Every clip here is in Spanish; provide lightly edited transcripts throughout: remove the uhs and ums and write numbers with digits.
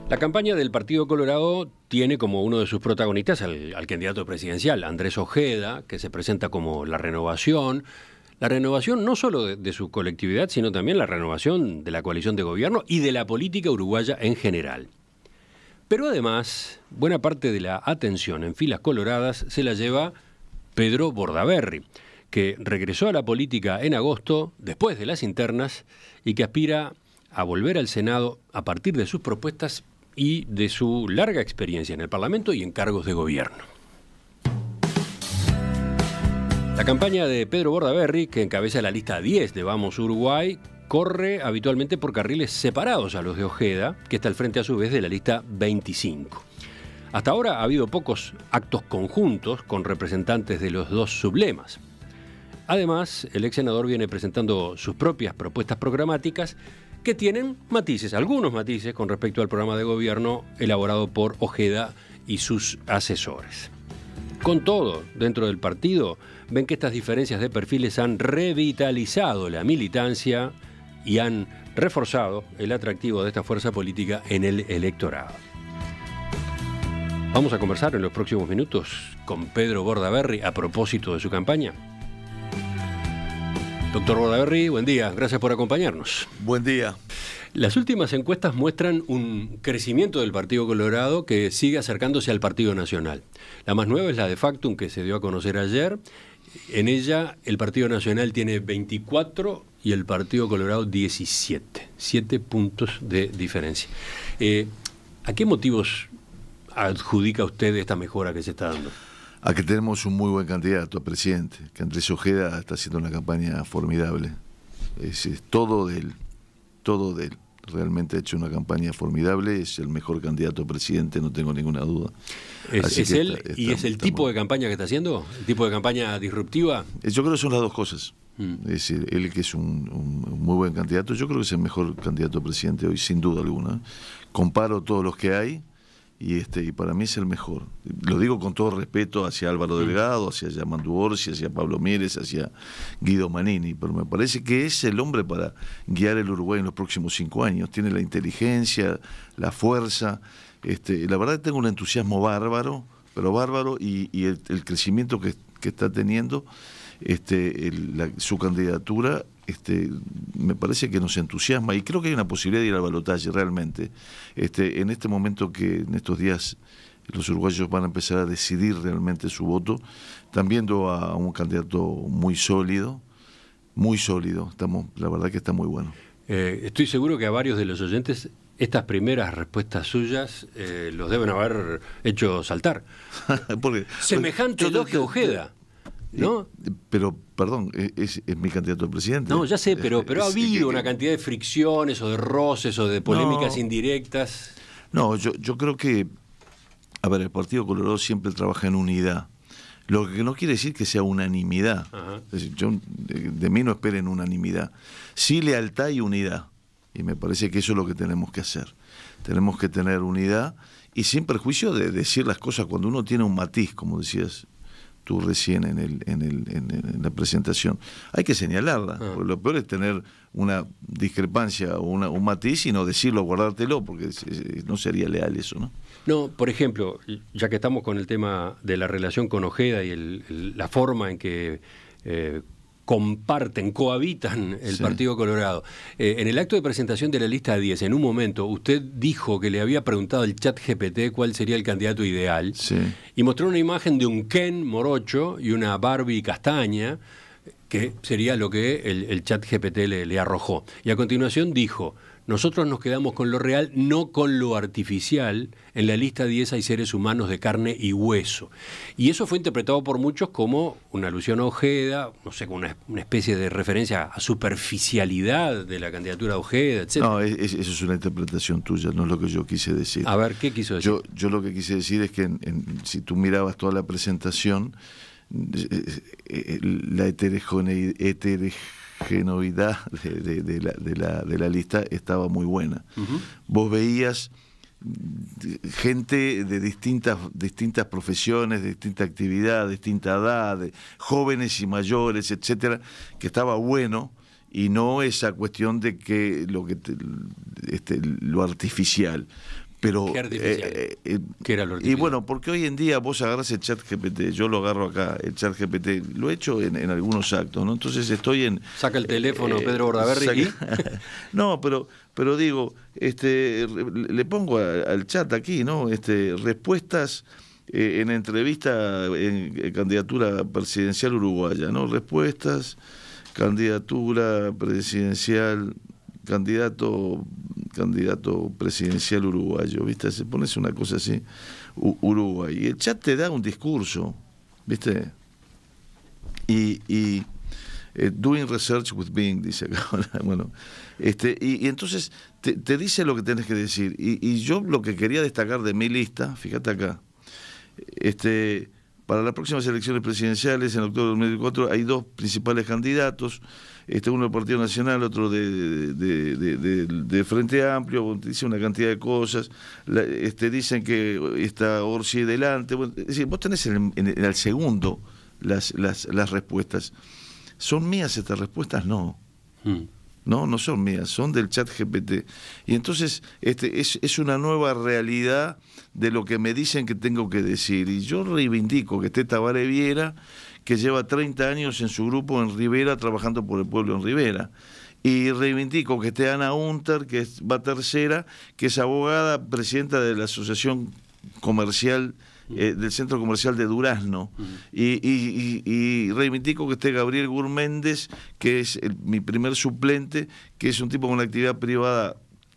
La campaña del Partido Colorado tiene como uno de sus protagonistas al candidato presidencial, Andrés Ojeda, que se presenta como la renovación no solo de su colectividad, sino también la renovación de la coalición de gobierno y de la política uruguaya en general. Pero además, buena parte de la atención en filas coloradas se la lleva Pedro Bordaberry, que regresó a la política en agosto, después de las internas, y que aspira a volver al Senado a partir de sus propuestas y de su larga experiencia en el Parlamento y en cargos de gobierno. La campaña de Pedro Bordaberry, que encabeza la lista 10 de Vamos Uruguay, corre habitualmente por carriles separados a los de Ojeda, que está al frente a su vez de la lista 25. Hasta ahora ha habido pocos actos conjuntos con representantes de los dos sublemas. Además, el ex senador viene presentando sus propias propuestas programáticas que tienen matices, algunos matices con respecto al programa de gobierno elaborado por Ojeda y sus asesores. Con todo, dentro del partido, ven que estas diferencias de perfiles han revitalizado la militancia y han reforzado el atractivo de esta fuerza política en el electorado. Vamos a conversar en los próximos minutos con Pedro Bordaberry a propósito de su campaña. Doctor Bordaberry, buen día, gracias por acompañarnos. Buen día. Las últimas encuestas muestran un crecimiento del Partido Colorado que sigue acercándose al Partido Nacional. La más nueva es la de Factum, que se dio a conocer ayer. En ella el Partido Nacional tiene 24 y el Partido Colorado 17. 7 puntos de diferencia. ¿A qué motivos adjudica usted esta mejora que se está dando? A que tenemos un muy buen candidato a presidente, que Andrés Ojeda está haciendo una campaña formidable. Es todo de él, todo de él. Realmente ha hecho una campaña formidable, es el mejor candidato a presidente, no tengo ninguna duda. ¿Es él y es el tipo de campaña que está haciendo? ¿El tipo de campaña disruptiva? Yo creo que son las dos cosas. Es decir, él que es un muy buen candidato, yo creo que es el mejor candidato a presidente hoy, sin duda alguna. Comparo todos los que hay. Y para mí es el mejor. Lo digo con todo respeto hacia Álvaro Delgado, hacia Yamandu Orsi, hacia Pablo Mieres, hacia Guido Manini, pero me parece que es el hombre para guiar el Uruguay en los próximos 5 años. Tiene la inteligencia, la fuerza. La verdad que tengo un entusiasmo bárbaro, y el crecimiento que está teniendo su candidatura. Me parece que nos entusiasma y creo que hay una posibilidad de ir al balotaje realmente. En este momento que en estos días los uruguayos van a empezar a decidir realmente su voto, están viendo a un candidato muy sólido. La verdad que está muy bueno. Estoy seguro que a varios de los oyentes estas primeras respuestas suyas los deben haber hecho saltar. Semejante elogio a Ojeda. ¿No? Pero, perdón, es mi candidato a presidente. No, ya sé, pero ha habido una cantidad de fricciones o de roces o de polémicas indirectas. No, yo creo que, a ver, el Partido Colorado siempre trabaja en unidad. Lo que no quiere decir que sea unanimidad. Es decir, de mí no esperen unanimidad. Sí, lealtad y unidad. Y me parece que eso es lo que tenemos que hacer. Tenemos que tener unidad y sin perjuicio de decir las cosas cuando uno tiene un matiz, como decías tú recién en la presentación. Hay que señalarla, porque lo peor es tener una discrepancia o un matiz y no decirlo, guardártelo, porque no sería leal eso, ¿no? No, por ejemplo, ya que estamos con el tema de la relación con Ojeda y la forma en que cohabitan el Partido Colorado. En el acto de presentación de la lista 10, en un momento, usted dijo que le había preguntado al ChatGPT cuál sería el candidato ideal, y mostró una imagen de un Ken morocho y una Barbie castaña, que sería lo que el ChatGPT le arrojó. Y a continuación dijo: nosotros nos quedamos con lo real, no con lo artificial. En la lista 10 hay seres humanos de carne y hueso. Y eso fue interpretado por muchos como una alusión a Ojeda, no sé, como una especie de referencia a superficialidad de la candidatura de Ojeda, etc. No, eso es una interpretación tuya, no es lo que yo quise decir. A ver, ¿qué quiso decir? Yo lo que quise decir es que si tú mirabas toda la presentación, la heterogeneidad de la lista estaba muy buena. Vos veías gente de distintas profesiones, de distinta actividad, de distinta edad, de jóvenes y mayores, etcétera, que estaba bueno, y no esa cuestión de que lo artificial. Pero, ¿Qué artificial? ¿Qué era lo artificial? Y bueno, porque hoy en día vos agarras el chat GPT, yo lo agarro acá, el chat GPT, lo he hecho en algunos actos, ¿no? Entonces estoy en... Saca el teléfono Pedro Bordaberry. No, pero digo, le pongo al chat aquí, ¿no? Respuestas en entrevista en candidatura presidencial uruguaya, ¿no? Respuestas, candidatura presidencial, candidato presidencial uruguayo, ¿viste? Se pones una cosa así, Uruguay, y el chat te da un discurso, ¿viste? Y doing research with Bing, dice acá. Bueno, y entonces te dice lo que tenés que decir. Y yo lo que quería destacar de mi lista, fíjate acá, para las próximas elecciones presidenciales en octubre de 2024 hay dos principales candidatos, uno del Partido Nacional, otro de Frente Amplio, dice una cantidad de cosas, dicen que está Orsi delante, bueno, es decir, vos tenés en el segundo las respuestas. ¿Son mías estas respuestas? No. No son mías, son del chat GPT. Y entonces es una nueva realidad de lo que me dicen que tengo que decir. Y yo reivindico que esté Tabaré Viera, que lleva 30 años en su grupo en Rivera, trabajando por el pueblo en Rivera. Y reivindico que esté Ana Unter, que va tercera, que es abogada, presidenta de la Asociación Comercial del Centro Comercial de Durazno, y reivindico que esté Gabriel Gurméndez, que es mi primer suplente, que es un tipo con una actividad privada,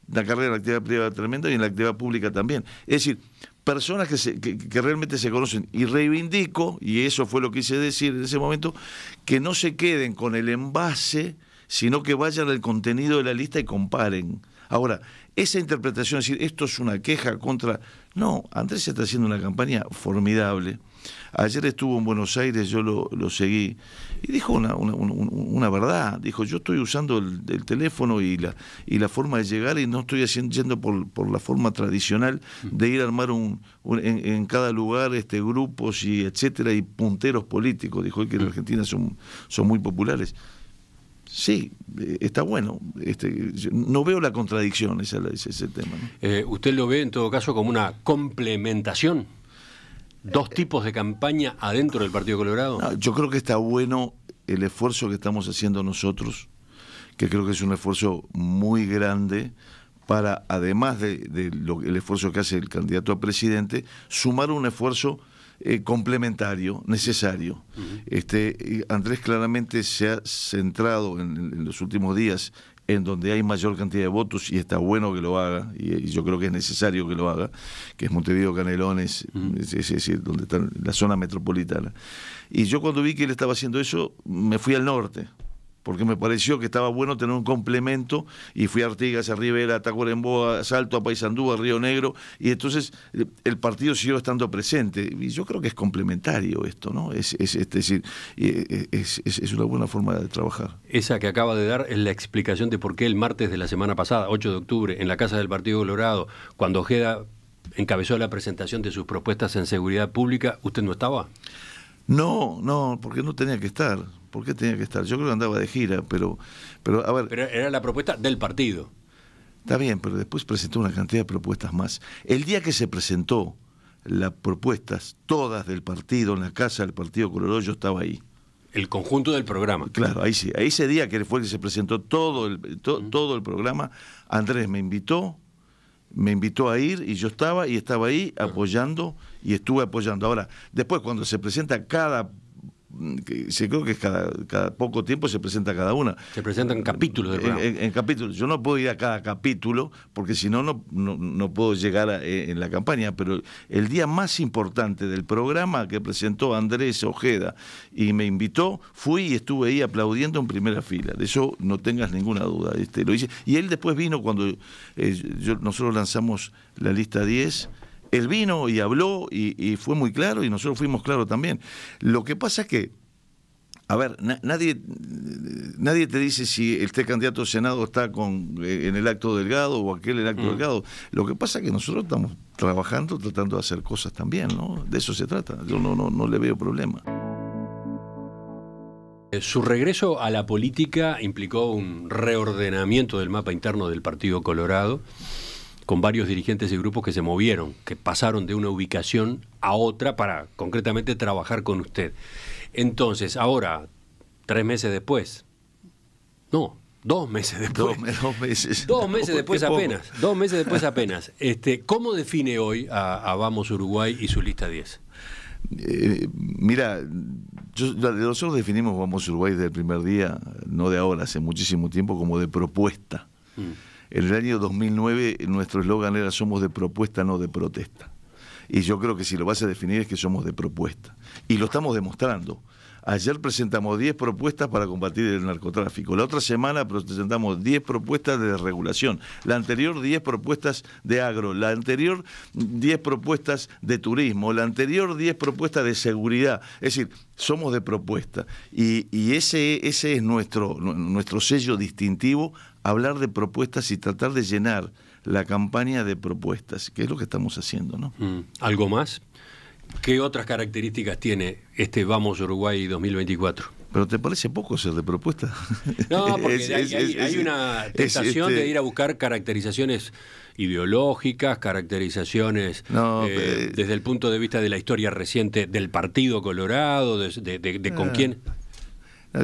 una carrera en la actividad privada tremenda y en la actividad pública también. Es decir, personas que realmente se conocen, y reivindico, y eso fue lo que quise decir en ese momento, que no se queden con el envase, sino que vayan al contenido de la lista y comparen. Ahora, esa interpretación, es decir, esto es una queja contra... No, Andrés está haciendo una campaña formidable. Ayer estuvo en Buenos Aires, yo lo seguí, y dijo una verdad. Dijo, yo estoy usando el teléfono y la forma de llegar, y no estoy yendo por la forma tradicional de ir a armar en cada lugar grupos y etcétera, y punteros políticos. Dijo que en Argentina son muy populares. Sí, está bueno. No veo la contradicción, ese es el tema, ¿no? ¿Usted lo ve en todo caso como una complementación? ¿Dos tipos de campaña adentro del Partido Colorado? No, yo creo que está bueno el esfuerzo que estamos haciendo nosotros, que creo que es un esfuerzo muy grande para, además el esfuerzo que hace el candidato a presidente, sumar un esfuerzo complementario, necesario. Andrés claramente se ha centrado en los últimos días en donde hay mayor cantidad de votos, y está bueno que lo haga, y yo creo que es necesario que lo haga, que es Montevideo, Canelones, es decir, donde está la zona metropolitana. Y yo cuando vi que él estaba haciendo eso, me fui al norte, porque me pareció que estaba bueno tener un complemento, y fui a Artigas, a Rivera, a Tacuarembó, a Salto, a Paysandú, a Río Negro, y entonces el partido siguió estando presente, y yo creo que es complementario esto, ¿no? Es decir, es una buena forma de trabajar. Esa que acaba de dar es la explicación de por qué el martes de la semana pasada, 8 de octubre, en la Casa del Partido Colorado, cuando Ojeda encabezó la presentación de sus propuestas en seguridad pública, ¿usted no estaba? No, porque no tenía que estar. ¿Por qué tenía que estar? Yo creo que andaba de gira, pero a ver... Pero era la propuesta del partido. Está bien, pero después presentó una cantidad de propuestas más. El día que se presentó las propuestas, todas del partido, en la Casa del Partido Colorado, yo estaba ahí. El conjunto del programa. Claro, ahí sí. Ahí ese día que fue que se presentó todo el programa, Andrés me invitó a ir, y yo estaba ahí apoyando, y estuve apoyando. Ahora, después cuando se presenta creo que cada poco tiempo se presenta cada una. Se presentan capítulos del programa. En capítulos. Yo no puedo ir a cada capítulo, porque si no puedo llegar en la campaña, pero el día más importante del programa que presentó Andrés Ojeda y me invitó, fui y estuve ahí aplaudiendo en primera fila. De eso no tengas ninguna duda. Lo hice. Y él después vino cuando nosotros lanzamos la lista 10. Él vino y habló y fue muy claro, y nosotros fuimos claros también. Lo que pasa es que, a ver, nadie te dice si este candidato a Senado está en el acto Delgado o aquel en el acto Delgado. Lo que pasa es que nosotros estamos trabajando, tratando de hacer cosas también, ¿no? De eso se trata. Yo no le veo problema. Su regreso a la política implicó un reordenamiento del mapa interno del Partido Colorado. con varios dirigentes y grupos que se movieron, que pasaron de una ubicación a otra para concretamente trabajar con usted. Entonces, ahora, 3 meses después, no, 2 meses después. 2 meses. 2 meses después apenas. 2 meses después apenas. ¿Cómo define hoy a Vamos Uruguay y su lista 10? Mira, nosotros definimos Vamos Uruguay desde el primer día, no de ahora, hace muchísimo tiempo, como de propuesta. En el año 2009 nuestro eslogan era somos de propuesta, no de protesta. Y yo creo que si lo vas a definir es que somos de propuesta. Y lo estamos demostrando. Ayer presentamos 10 propuestas para combatir el narcotráfico. La otra semana presentamos 10 propuestas de desregulación. La anterior 10 propuestas de agro. La anterior 10 propuestas de turismo. La anterior 10 propuestas de seguridad. Es decir, somos de propuesta. Y ese es nuestro sello distintivo, hablar de propuestas y tratar de llenar la campaña de propuestas, que es lo que estamos haciendo, ¿no? ¿Algo más? ¿Qué otras características tiene este Vamos Uruguay 2024? ¿Pero te parece poco ser de propuesta? No, porque hay una tentación de ir a buscar caracterizaciones ideológicas, caracterizaciones desde el punto de vista de la historia reciente del Partido Colorado, de con quién.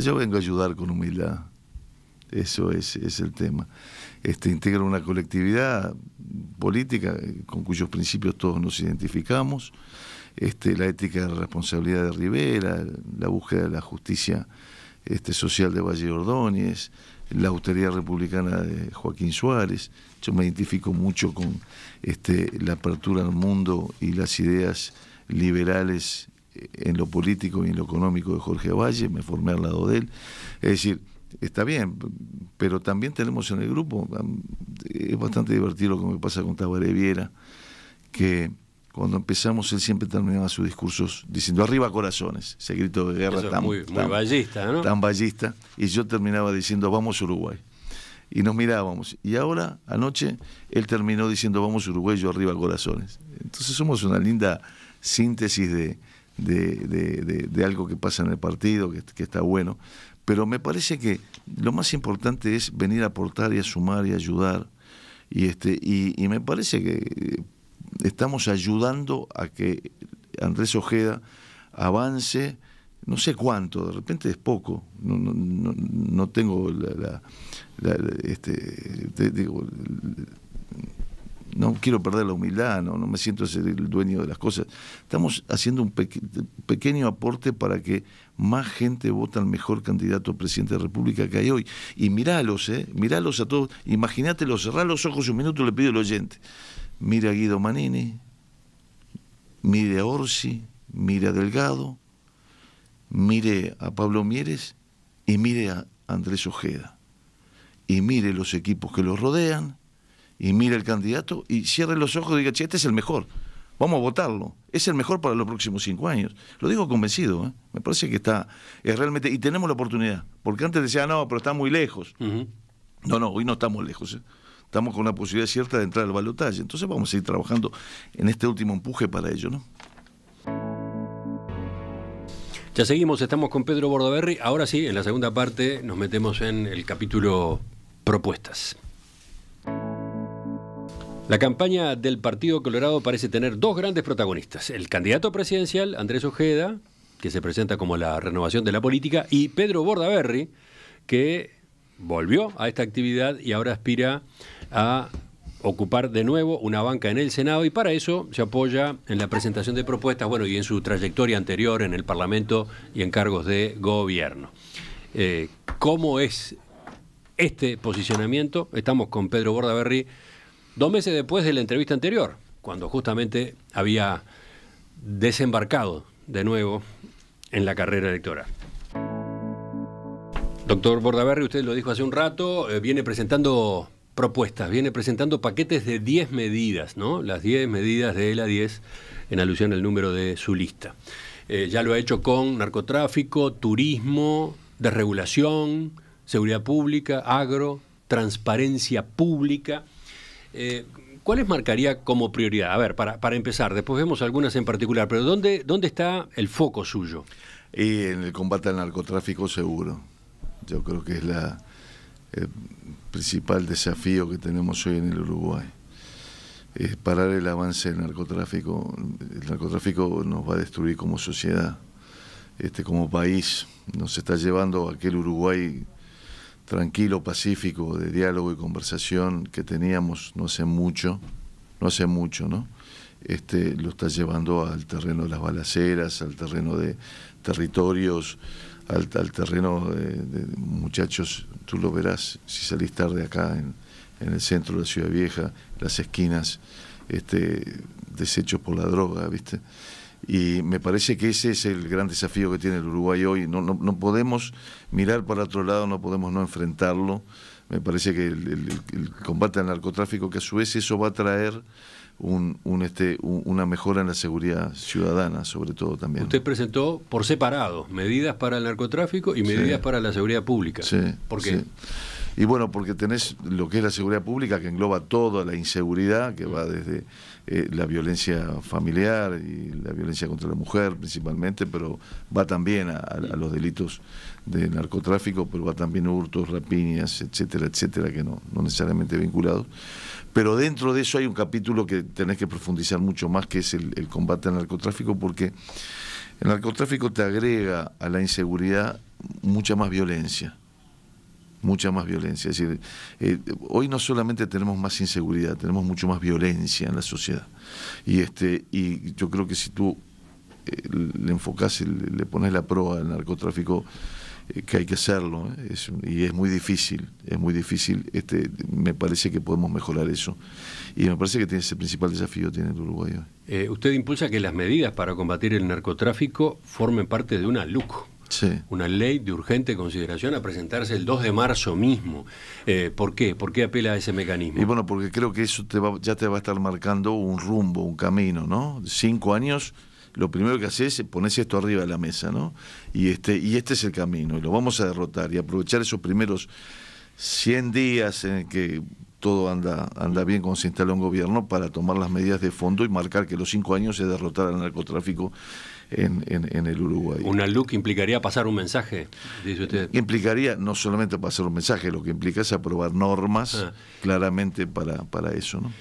Yo vengo a ayudar con humildad. Eso es el tema. Integra una colectividad política con cuyos principios todos nos identificamos. La ética de responsabilidad de Rivera, la búsqueda de la justicia social de Valle Ordóñez, la austeridad republicana de Joaquín Suárez. Yo me identifico mucho con la apertura al mundo y las ideas liberales en lo político y en lo económico de Jorge Valle, me formé al lado de él. Es decir, está bien, pero también tenemos en el grupo, es bastante divertido lo que me pasa con Tabaré Viera, que cuando empezamos él siempre terminaba sus discursos diciendo arriba corazones, ese grito de guerra tan vallista, ¿no? Tan vallista, y yo terminaba diciendo vamos Uruguay, y nos mirábamos, y ahora anoche él terminó diciendo vamos Uruguay, yo arriba corazones. Entonces somos una linda síntesis de algo que pasa en el partido, que está bueno, pero me parece que lo más importante es venir a aportar y a sumar y a ayudar, y me parece que estamos ayudando a que Andrés Ojeda avance, no sé cuánto, de repente es poco, no tengo no quiero perder la humildad, no me siento ser el dueño de las cosas. Estamos haciendo un pequeño aporte para que más gente vote al mejor candidato a presidente de la República que hay hoy. Y míralos a todos, imagínatelos, cerrá los ojos un minuto, le pido al oyente. Mire a Guido Manini, mire a Orsi, mire a Delgado, mire a Pablo Mieres y mire a Andrés Ojeda. Y mire los equipos que los rodean, y mire el candidato, y cierre los ojos y diga, che, este es el mejor, vamos a votarlo, es el mejor para los próximos 5 años. Lo digo convencido, me parece que es realmente, y tenemos la oportunidad, porque antes decía, no, pero está muy lejos. No, hoy no estamos lejos, Estamos con una posibilidad cierta de entrar al balotaje. Entonces vamos a ir trabajando en este último empuje para ello, ¿no? Ya seguimos, estamos con Pedro Bordaberry. Ahora sí, en la segunda parte nos metemos en el capítulo propuestas. La campaña del Partido Colorado parece tener 2 grandes protagonistas. El candidato presidencial, Andrés Ojeda, que se presenta como la renovación de la política, y Pedro Bordaberry, que volvió a esta actividad y ahora aspira a ocupar de nuevo una banca en el Senado, y para eso se apoya en la presentación de propuestas, y en su trayectoria anterior en el Parlamento y en cargos de gobierno. ¿Cómo es este posicionamiento? Estamos con Pedro Bordaberry 2 meses después de la entrevista anterior, cuando justamente había desembarcado de nuevo en la carrera electoral. Doctor Bordaberry, usted lo dijo hace un rato, viene presentando propuestas, viene presentando paquetes de 10 medidas, ¿no? Las 10 medidas de la 10 en alusión al número de su lista. Ya lo ha hecho con narcotráfico, turismo, desregulación, seguridad pública, agro, transparencia pública. ¿Cuáles marcaría como prioridad? A ver, para empezar, después vemos algunas en particular, pero ¿dónde está el foco suyo? Y en el combate al narcotráfico seguro. Yo creo que es el principal desafío que tenemos hoy en el Uruguay. parar el avance del narcotráfico. El narcotráfico nos va a destruir como sociedad, como país. Nos está llevando a aquel Uruguay tranquilo, pacífico, de diálogo y conversación que teníamos no hace mucho, ¿no? Lo está llevando al terreno de las balaceras, al terreno de territorios, al terreno de muchachos. Tú lo verás si salís tarde acá en el centro de la Ciudad Vieja, las esquinas, deshechos por la droga, ¿viste? Y me parece que ese es el gran desafío que tiene el Uruguay hoy. No podemos mirar para otro lado, no podemos no enfrentarlo. Me parece que el combate al narcotráfico, que a su vez eso va a traer una mejora en la seguridad ciudadana, sobre todo también. Usted presentó por separado medidas para el narcotráfico y medidas para la seguridad pública. Sí. ¿Por qué? Sí. Y bueno, porque tenés lo que es la seguridad pública, que engloba toda la inseguridad, que va desde la violencia familiar y la violencia contra la mujer principalmente, pero va también a los delitos de narcotráfico, pero va también a hurtos, rapiñas, etcétera, etcétera, que no necesariamente vinculados. Pero dentro de eso hay un capítulo que tenés que profundizar mucho más, que es el combate al narcotráfico, porque el narcotráfico te agrega a la inseguridad mucha más violencia. Mucha más violencia. Es decir, hoy no solamente tenemos más inseguridad, tenemos mucho más violencia en la sociedad. Y yo creo que si tú le enfocás, le pones la proa al narcotráfico, que hay que hacerlo, y es muy difícil, me parece que podemos mejorar eso. Y me parece que ese principal desafío tiene el Uruguay hoy. Usted impulsa que las medidas para combatir el narcotráfico formen parte de una LUC. Sí. Una ley de urgente consideración a presentarse el 2 de marzo mismo. ¿Por qué? ¿Por qué apela a ese mecanismo? Y bueno, porque creo que eso ya te va a estar marcando un rumbo, un camino, ¿no? 5 años, lo primero que haces es ponerse esto arriba de la mesa, ¿no? Y este es el camino, y lo vamos a derrotar, y aprovechar esos primeros 100 días en que todo anda bien cuando se instala un gobierno, para tomar las medidas de fondo y marcar que los 5 años es derrotar al narcotráfico en el Uruguay. ¿Una LUC implicaría pasar un mensaje, dice usted? Implicaría no solamente pasar un mensaje, lo que implica es aprobar normas claramente para eso, ¿no?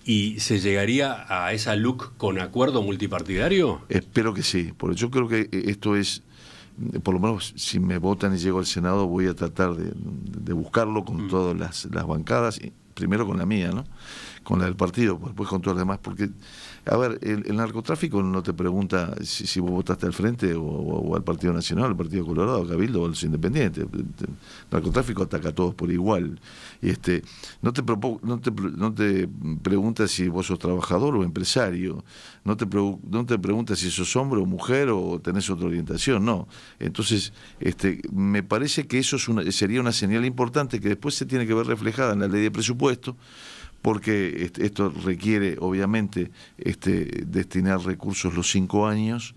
¿Y se llegaría a esa LUC con acuerdo multipartidario? Espero que sí, porque yo creo que esto es, por lo menos si me votan y llego al Senado, voy a tratar de buscarlo con todas las bancadas, primero con la mía, ¿no? Con la del partido, después con todas las demás, porque, a ver, el narcotráfico no te pregunta si vos votaste al Frente o al Partido Nacional, al Partido Colorado, al Cabildo o a los Independientes. El narcotráfico ataca a todos por igual. Y no te pregunta si vos sos trabajador o empresario, no te pregunta si sos hombre o mujer o tenés otra orientación, no. Entonces, me parece que eso sería una señal importante que después se tiene que ver reflejada en la ley de presupuesto, porque esto requiere, obviamente, destinar recursos los 5 años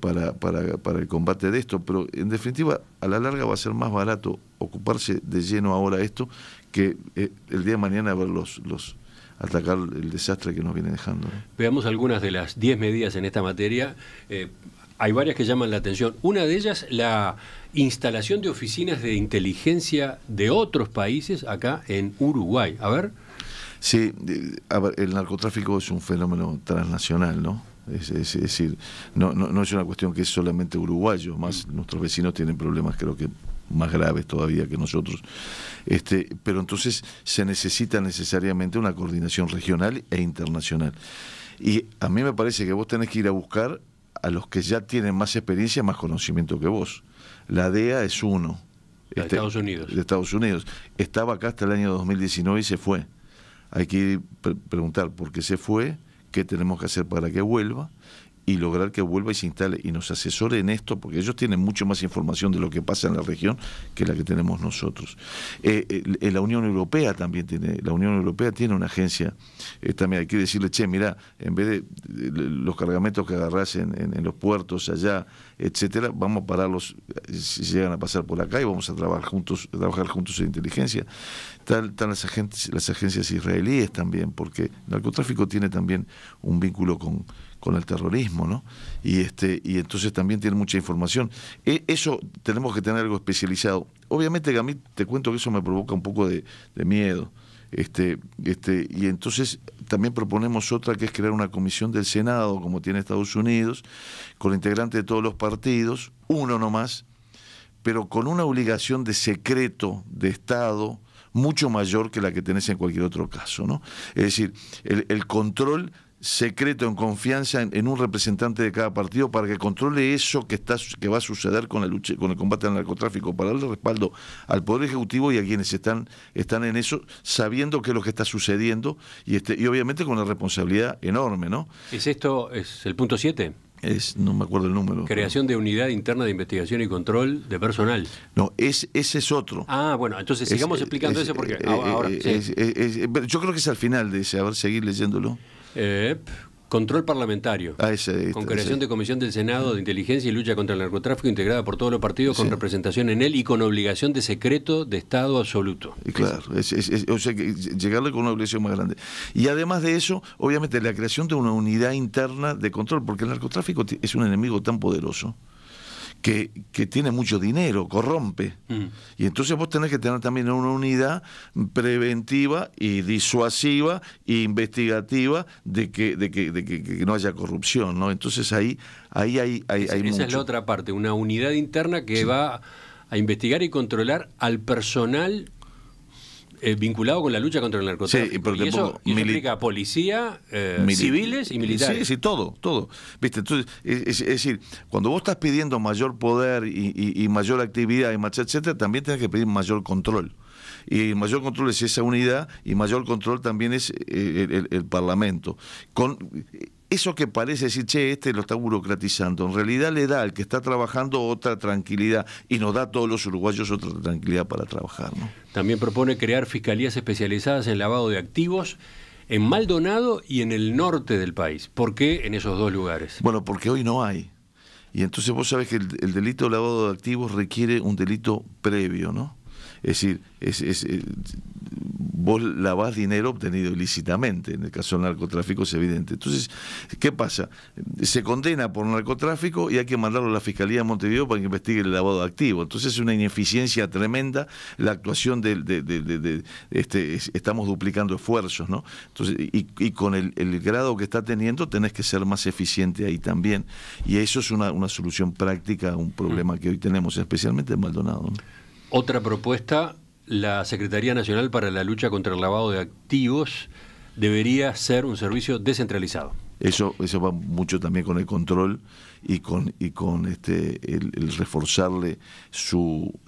para el combate de esto, pero en definitiva, a la larga va a ser más barato ocuparse de lleno ahora esto que el día de mañana verlos atacar el desastre que nos viene dejando, ¿no? Veamos algunas de las 10 medidas en esta materia. Hay varias que llaman la atención. Una de ellas, la instalación de oficinas de inteligencia de otros países acá en Uruguay. A ver. Sí, a ver, el narcotráfico es un fenómeno transnacional, ¿no? Es decir, no es una cuestión que es solamente uruguayo, más nuestros vecinos tienen problemas, creo que más graves todavía que nosotros. Pero entonces se necesita necesariamente una coordinación regional e internacional. Y a mí me parece que vos tenés que ir a buscar a los que ya tienen más experiencia, más conocimiento que vos. La DEA es uno. De Estados Unidos. De Estados Unidos. Estaba acá hasta el año 2019 y se fue. Hay que preguntar por qué se fue, qué tenemos que hacer para que vuelva, y lograr que vuelva y se instale y nos asesore en esto, porque ellos tienen mucho más información de lo que pasa en la región que la que tenemos nosotros. La Unión Europea también tiene una agencia, también hay que decirle, che, mirá, en vez de los cargamentos que agarrás en los puertos allá, etcétera, vamos a pararlos si llegan a pasar por acá y vamos a trabajar juntos en inteligencia. Están las agencias israelíes también, porque el narcotráfico tiene también un vínculo con el terrorismo, ¿no? Y entonces también tiene mucha información. Eso tenemos que tener algo especializado. Obviamente que a mí te cuento que eso me provoca un poco de miedo. Y entonces también proponemos otra, que es crear una comisión del Senado, como tiene Estados Unidos, con integrantes de todos los partidos, uno nomás, pero con una obligación de secreto de Estado mucho mayor que la que tenés en cualquier otro caso, ¿no? Es decir, el control secreto en confianza en un representante de cada partido para que controle eso que va a suceder con la lucha, con el combate al narcotráfico, para darle respaldo al Poder Ejecutivo y a quienes están en eso, sabiendo qué es lo que está sucediendo y obviamente con una responsabilidad enorme, ¿no? ¿Es el punto 7? No me acuerdo el número. Creación de unidad interna de investigación y control de personal. No, ese es otro. Ah, bueno, entonces sigamos explicando eso porque ahora... yo creo que es al final de ese, a ver, seguir leyéndolo. Control parlamentario. Con creación de comisión del Senado de Inteligencia y Lucha contra el Narcotráfico integrada por todos los partidos con representación en él y con obligación de secreto de Estado absoluto. Claro, o sea, llegarle con una obligación más grande. Y además de eso, obviamente, la creación de una unidad interna de control, porque el narcotráfico es un enemigo tan poderoso que tiene mucho dinero, corrompe. Y entonces vos tenés que tener también una unidad preventiva y disuasiva e investigativa de que no haya corrupción, ¿no? Entonces ahí hay esa mucho. Es la otra parte, una unidad interna que va a investigar y controlar al personal vinculado con la lucha contra el narcotráfico. Sí, pero y eso implica policía, civiles y militares. Sí, todo. ¿Viste? Entonces, es decir, cuando vos estás pidiendo mayor poder y mayor actividad, etcétera, también tenés que pedir mayor control. Y mayor control es esa unidad y mayor control también es el Parlamento. Eso que parece decir, lo está burocratizando, en realidad le da al que está trabajando otra tranquilidad y nos da a todos los uruguayos otra tranquilidad para trabajar, ¿no? También propone crear fiscalías especializadas en lavado de activos en Maldonado y en el norte del país. ¿Por qué en esos dos lugares? Bueno, porque hoy no hay. Y entonces vos sabés que el delito de lavado de activos requiere un delito previo, ¿no? Es decir, vos lavás dinero obtenido ilícitamente, en el caso del narcotráfico es evidente. Entonces, ¿qué pasa? Se condena por narcotráfico y hay que mandarlo a la Fiscalía de Montevideo para que investigue el lavado de activos. Entonces es una ineficiencia tremenda la actuación estamos duplicando esfuerzos, ¿no? Entonces, y con el grado que está teniendo tenés que ser más eficiente ahí también. Y eso es una solución práctica a un problema que hoy tenemos, especialmente en Maldonado, ¿no? Otra propuesta, la Secretaría Nacional para la Lucha contra el Lavado de Activos debería ser un servicio descentralizado. Eso va mucho también con el control y con el reforzarle su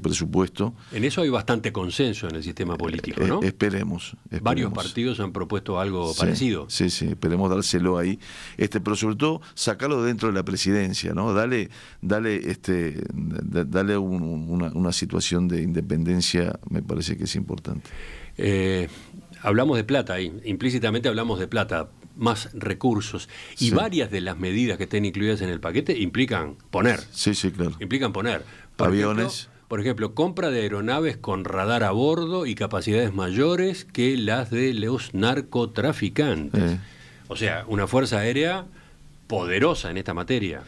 presupuesto. En eso hay bastante consenso en el sistema político, ¿no? Esperemos. Varios partidos han propuesto algo parecido. Sí, esperemos dárselo ahí. Pero sobre todo sacarlo dentro de la presidencia, ¿no? Dale una situación de independencia, me parece que es importante. Hablamos de plata ahí, implícitamente hablamos de plata, más recursos. Y varias de las medidas que estén incluidas en el paquete implican poner. Sí, claro. Implican poner. Aviones. Por ejemplo, compra de aeronaves con radar a bordo y capacidades mayores que las de los narcotraficantes. O sea, una fuerza aérea poderosa en esta materia.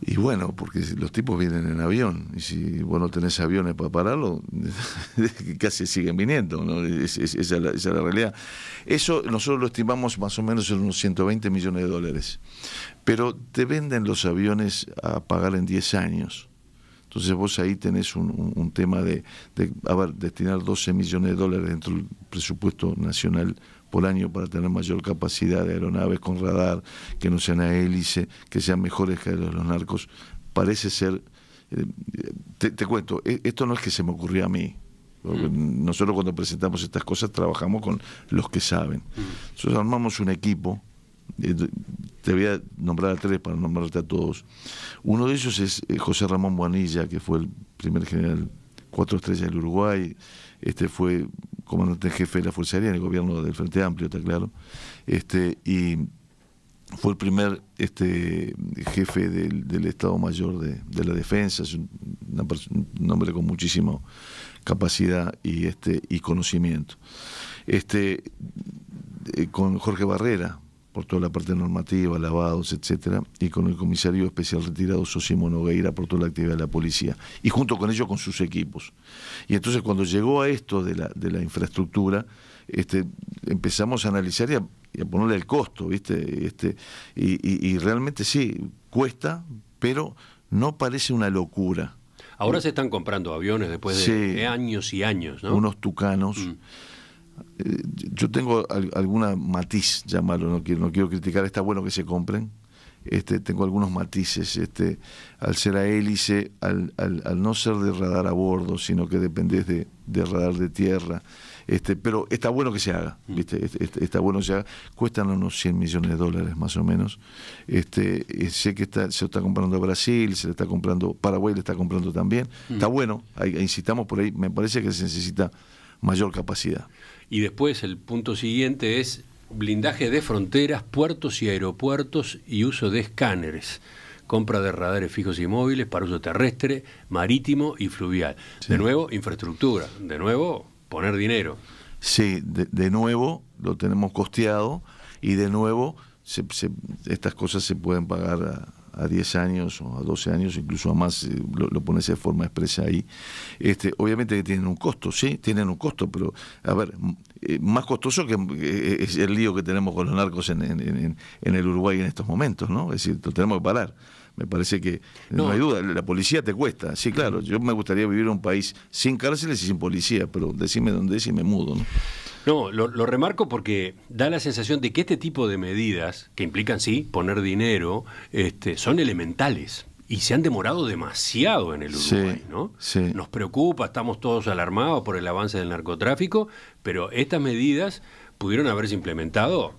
Y bueno, porque los tipos vienen en avión, y si vos no tenés aviones para pararlo, casi siguen viniendo, ¿no? Esa es la realidad. Eso nosotros lo estimamos más o menos en unos 120 millones de dólares. Pero te venden los aviones a pagar en 10 años. Entonces vos ahí tenés un tema de destinar 12 millones de dólares dentro del presupuesto nacional por año para tener mayor capacidad de aeronaves con radar, que no sean a hélice, que sean mejores que los narcos. Parece ser, te cuento, esto no es que se me ocurrió a mí. Nosotros cuando presentamos estas cosas trabajamos con los que saben. Nosotros armamos un equipo, te voy a nombrar a 3 para nombrarte a todos. Uno de ellos es José Ramón Bonilla, que fue el primer general 4 estrellas del Uruguay, fue comandante en jefe de la Fuerza Aérea en el gobierno del Frente Amplio, está claro, y fue el primer jefe del Estado Mayor de la Defensa. Es un hombre con muchísima capacidad y conocimiento. Con Jorge Barrera, por toda la parte normativa, lavados, etcétera, y con el comisario especial retirado Sosimo Nogueira por toda la actividad de la policía, y junto con ellos con sus equipos. Y entonces cuando llegó a esto de la infraestructura, empezamos a analizar y a ponerle el costo, ¿viste? Y realmente sí, cuesta, pero no parece una locura. Ahora se están comprando aviones después de años y años, ¿no? Unos tucanos. Yo tengo alguna matiz, llamarlo, no quiero criticar, está bueno que se compren. Tengo algunos matices, al ser a hélice, al no ser de radar a bordo, sino que dependés de radar de tierra. Pero está bueno que se haga, ¿viste? Está bueno que se haga. Cuestan unos $100 millones más o menos. Sé que se está comprando a Brasil, se le está comprando, Paraguay le está comprando también. Está bueno, insistamos por ahí, me parece que se necesita mayor capacidad. Y después el punto siguiente es blindaje de fronteras, puertos y aeropuertos y uso de escáneres. Compra de radares fijos y móviles para uso terrestre, marítimo y fluvial. Sí. De nuevo, infraestructura. De nuevo, poner dinero. Sí, de nuevo lo tenemos costeado y de nuevo estas cosas se pueden pagar a 10 años o a 12 años, incluso a más, lo pones de forma expresa ahí. Obviamente que tienen un costo, sí, tienen un costo, pero a ver, más costoso que es el lío que tenemos con los narcos en el Uruguay en estos momentos, ¿no? Es decir, lo tenemos que parar. Me parece que no hay duda, la policía te cuesta. Sí, claro, yo me gustaría vivir en un país sin cárceles y sin policía, pero decime dónde es y me mudo, ¿no? No, lo remarco porque da la sensación de que este tipo de medidas, que implican, sí, poner dinero, son elementales y se han demorado demasiado en el Uruguay, sí, ¿no? Sí. Nos preocupa, estamos todos alarmados por el avance del narcotráfico, pero estas medidas pudieron haberse implementado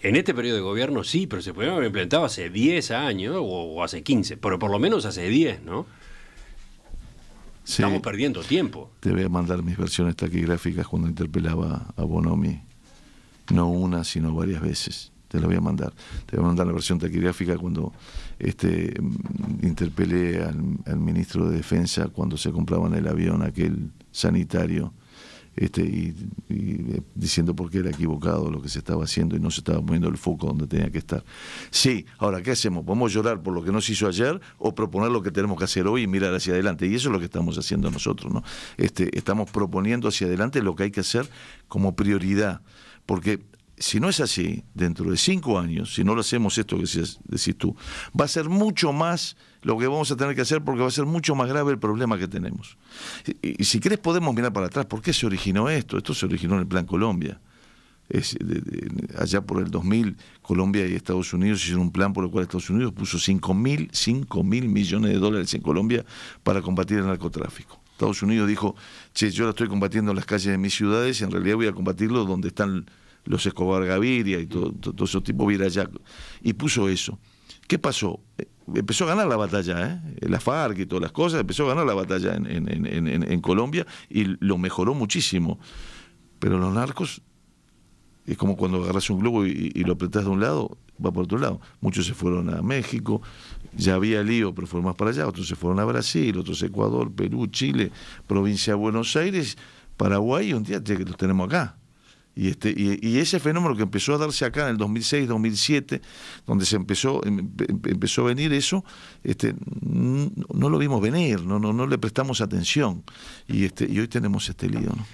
en este periodo de gobierno, sí, pero se pudieron haber implementado hace 10 años o hace 15, pero por lo menos hace 10, ¿no? Sí. Estamos perdiendo tiempo. Te voy a mandar mis versiones taquigráficas cuando interpelaba a Bonomi, no una, sino varias veces. Te la voy a mandar. Te voy a mandar la versión taquigráfica cuando interpelé al ministro de Defensa cuando se compraba en el avión aquel sanitario, y diciendo por qué era equivocado lo que se estaba haciendo y no se estaba poniendo el foco donde tenía que estar. Sí, ahora, ¿qué hacemos? ¿Podemos llorar por lo que no se hizo ayer o proponer lo que tenemos que hacer hoy y mirar hacia adelante? Y eso es lo que estamos haciendo nosotros, ¿no? Estamos proponiendo hacia adelante lo que hay que hacer como prioridad, porque si no es así, dentro de 5 años, si no lo hacemos esto que decís tú, va a ser mucho más lo que vamos a tener que hacer porque va a ser mucho más grave el problema que tenemos. Y si querés podemos mirar para atrás. ¿Por qué se originó esto? Esto se originó en el Plan Colombia. Allá por el 2000, Colombia y Estados Unidos hicieron un plan por el cual Estados Unidos puso $5.000 millones en Colombia para combatir el narcotráfico. Estados Unidos dijo, che, yo la estoy combatiendo en las calles de mis ciudades y en realidad voy a combatirlo donde están los Escobar Gaviria y todo esos tipos Virayac, y puso eso. ¿Qué pasó? Empezó a ganar la batalla, la FARC y todas las cosas, empezó a ganar la batalla en Colombia y lo mejoró muchísimo. Pero los narcos, es como cuando agarras un globo y lo apretás de un lado, va por otro lado. Muchos se fueron a México, ya había lío, pero fueron más para allá, otros se fueron a Brasil, otros a Ecuador, Perú, Chile, provincia de Buenos Aires, Paraguay, y un día que los tenemos acá. Y ese fenómeno que empezó a darse acá en el 2006, 2007, donde se empezó a venir eso, no lo vimos venir, no le prestamos atención. Y hoy tenemos este lío, ¿no?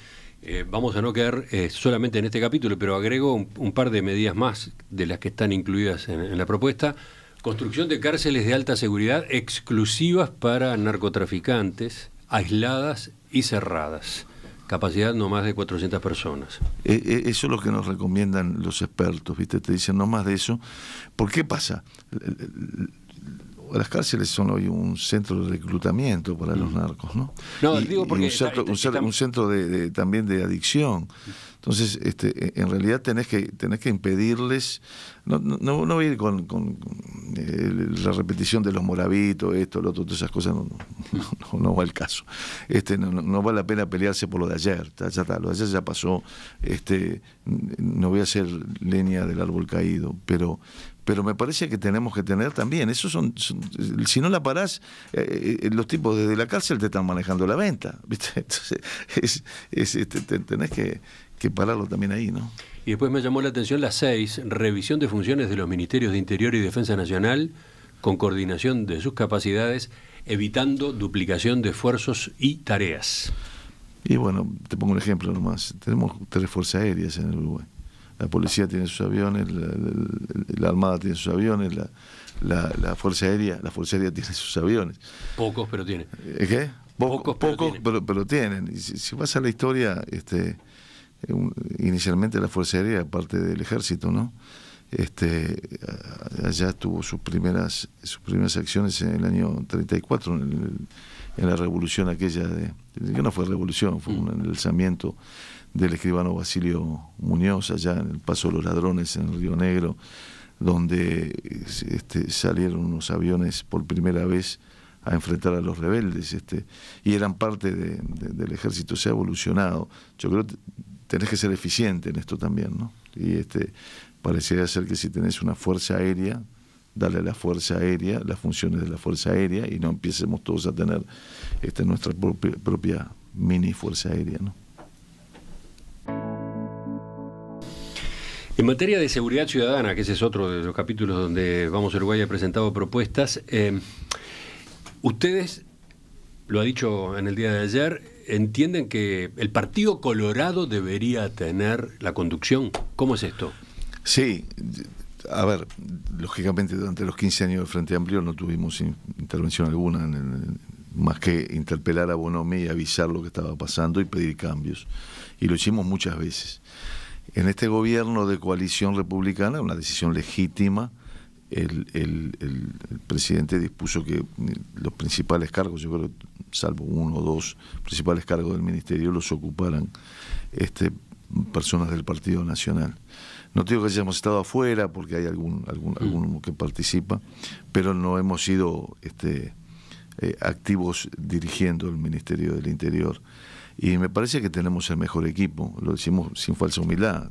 Vamos a no quedar solamente en este capítulo, pero agrego un par de medidas más de las que están incluidas en la propuesta. Construcción de cárceles de alta seguridad exclusivas para narcotraficantes, aisladas y cerradas. Capacidad no más de 400 personas. Eso es lo que nos recomiendan los expertos, ¿viste? Te dicen no más de eso. ¿Por qué pasa? Las cárceles son hoy un centro de reclutamiento para los narcos, ¿no? No, digo porque un centro también de adicción. Entonces, en realidad tenés que impedirles. No voy a ir con la repetición de los moravitos, esto, lo otro, todas esas cosas, no va el caso. No vale la pena pelearse por lo de ayer, ya está, lo de ayer ya pasó. No voy a hacer leña del árbol caído, pero me parece que tenemos que tener también, si no la parás, los tipos desde la cárcel te están manejando la venta, ¿viste? Entonces, tenés que que pararlo también ahí, ¿no? Y después me llamó la atención la 6, revisión de funciones de los Ministerios de Interior y Defensa Nacional, con coordinación de sus capacidades, evitando duplicación de esfuerzos y tareas. Y bueno, te pongo un ejemplo nomás. Tenemos 3 fuerzas aéreas en el Uruguay. La policía tiene sus aviones, la Armada tiene sus aviones, la Fuerza Aérea tiene sus aviones. Pocos, pero tienen. ¿Qué? Pocos, pero tienen. Y si vas a la historia, inicialmente la Fuerza Aérea, parte del Ejército, ¿no? Allá tuvo sus primeras acciones en el año 34, en la revolución aquella que no fue revolución, fue un alzamiento del escribano Basilio Muñoz allá en el Paso de los Ladrones en el Río Negro, donde salieron unos aviones por primera vez a enfrentar a los rebeldes, y eran parte del ejército. Se ha evolucionado. Yo creo que tenés que ser eficiente en esto también, ¿no? Y parecería ser que si tenés una fuerza aérea, darle a la fuerza aérea las funciones de la fuerza aérea y no empecemos todos a tener nuestra propia mini fuerza aérea, ¿no? En materia de seguridad ciudadana, que ese es otro de los capítulos donde Vamos Uruguay ha presentado propuestas, ustedes, lo ha dicho en el día de ayer, entienden que el Partido Colorado debería tener la conducción. ¿Cómo es esto? Sí, a ver, lógicamente durante los 15 años del Frente Amplio no tuvimos intervención alguna, más que interpelar a Bonomi y avisar lo que estaba pasando y pedir cambios. Y lo hicimos muchas veces. En este gobierno de coalición republicana, una decisión legítima, el presidente dispuso que los principales cargos, yo creo, salvo 1 o 2 principales cargos del ministerio, los ocuparan personas del Partido Nacional. No digo que hayamos estado afuera, porque hay alguno que participa, pero no hemos sido activos dirigiendo el Ministerio del Interior. Y me parece que tenemos el mejor equipo, lo decimos sin falsa humildad.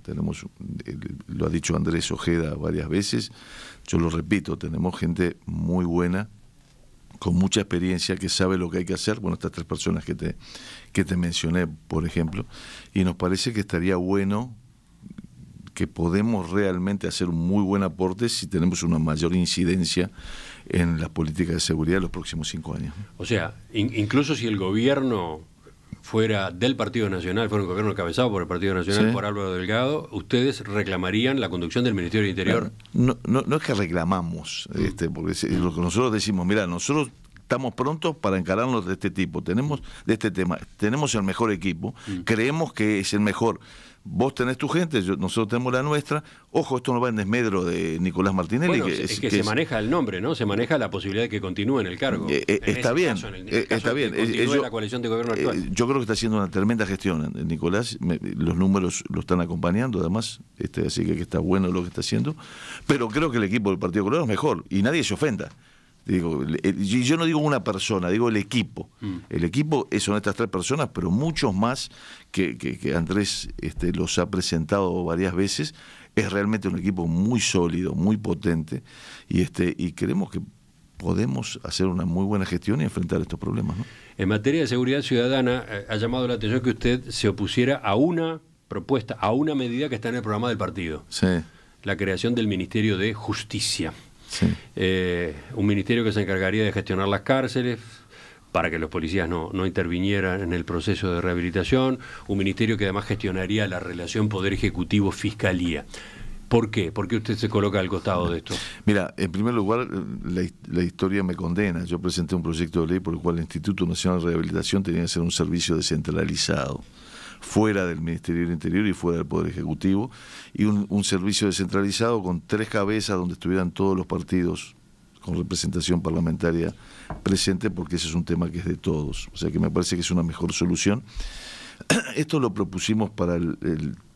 Lo ha dicho Andrés Ojeda varias veces, yo lo repito, tenemos gente muy buena, con mucha experiencia, que sabe lo que hay que hacer. Bueno, estas 3 personas que te mencioné, por ejemplo, y nos parece que estaría bueno, que podemos realmente hacer un muy buen aporte si tenemos una mayor incidencia en las políticas de seguridad de los próximos 5 años. O sea, incluso si el gobierno fuera del Partido Nacional, fuera un gobierno encabezado por el Partido Nacional, sí, por Álvaro Delgado, ¿ustedes reclamarían la conducción del Ministerio del Interior? No es que reclamamos, porque lo que nosotros decimos, mira, nosotros estamos prontos para encararnos de este tipo, de este tema, tenemos el mejor equipo, creemos que es el mejor. Vos tenés tu gente, nosotros tenemos la nuestra. Ojo, esto no va en desmedro de Nicolás Martinelli. Bueno, es que se maneja el nombre, ¿no? Se maneja la posibilidad de que continúe en el cargo. Está bien, está bien. La coalición de gobierno actual. Yo creo que está haciendo una tremenda gestión, Nicolás. Los números lo están acompañando, además. Así que está bueno lo que está haciendo. Pero creo que el equipo del Partido Colorado es mejor. Y nadie se ofenda. Yo no digo una persona, digo el equipo. El equipo son estas 3 personas, pero muchos más que Andrés los ha presentado varias veces. Es realmente un equipo muy sólido, muy potente, y creemos que podemos hacer una muy buena gestión y enfrentar estos problemas, ¿no? En materia de seguridad ciudadana, ha llamado la atención que usted se opusiera a una propuesta, a una medida que está en el programa del partido. Sí. La creación del Ministerio de Justicia. Sí. Un ministerio que se encargaría de gestionar las cárceles para que los policías no intervinieran en el proceso de rehabilitación, un ministerio que además gestionaría la relación Poder Ejecutivo-Fiscalía. ¿Por qué? ¿Por qué usted se coloca al costado de esto? Mira, en primer lugar, la historia me condena. Yo presenté un proyecto de ley por el cual el Instituto Nacional de Rehabilitación tenía que ser un servicio descentralizado, fuera del Ministerio del Interior y fuera del Poder Ejecutivo, y un servicio descentralizado con 3 cabezas donde estuvieran todos los partidos con representación parlamentaria presente, porque ese es un tema que es de todos. O sea que me parece que es una mejor solución. Esto lo propusimos para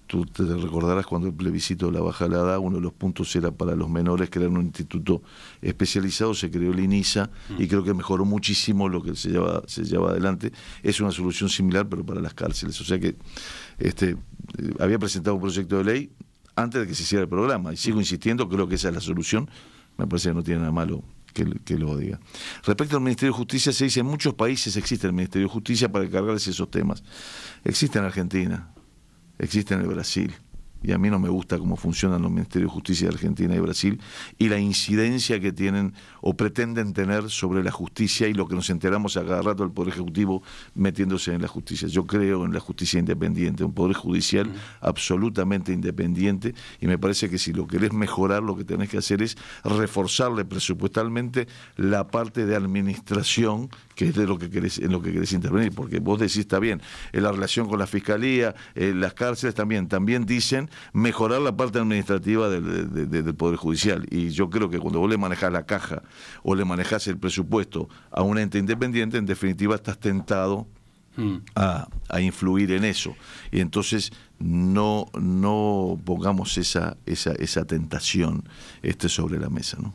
tú te recordarás cuando el plebiscito de la Baja la Da, uno de los puntos era para los menores crear un instituto especializado, se creó el INISA y creo que mejoró muchísimo lo que se lleva adelante. Es una solución similar, pero para las cárceles. O sea que había presentado un proyecto de ley antes de que se hiciera el programa y sigo insistiendo, creo que esa es la solución. Me parece que no tiene nada malo que lo diga. Respecto al Ministerio de Justicia, se dice en muchos países existe el Ministerio de Justicia para encargarse de esos temas. Existe en Argentina. existe en el Brasil. Y a mí no me gusta cómo funcionan los ministerios de justicia de Argentina y Brasil y la incidencia que tienen o pretenden tener sobre la justicia y lo que nos enteramos a cada rato del Poder Ejecutivo metiéndose en la justicia. Yo creo en la justicia independiente, un Poder Judicial absolutamente independiente, y me parece que si lo querés mejorar, lo que tenés que hacer es reforzarle presupuestalmente la parte de administración, que es de lo que querés, en lo que querés intervenir, porque vos decís, está bien, en la relación con la Fiscalía, las cárceles también dicen mejorar la parte administrativa del Poder Judicial, y yo creo que cuando vos le manejás la caja o le manejás el presupuesto a un ente independiente, en definitiva estás tentado a influir en eso, y entonces no pongamos esa tentación sobre la mesa, ¿no?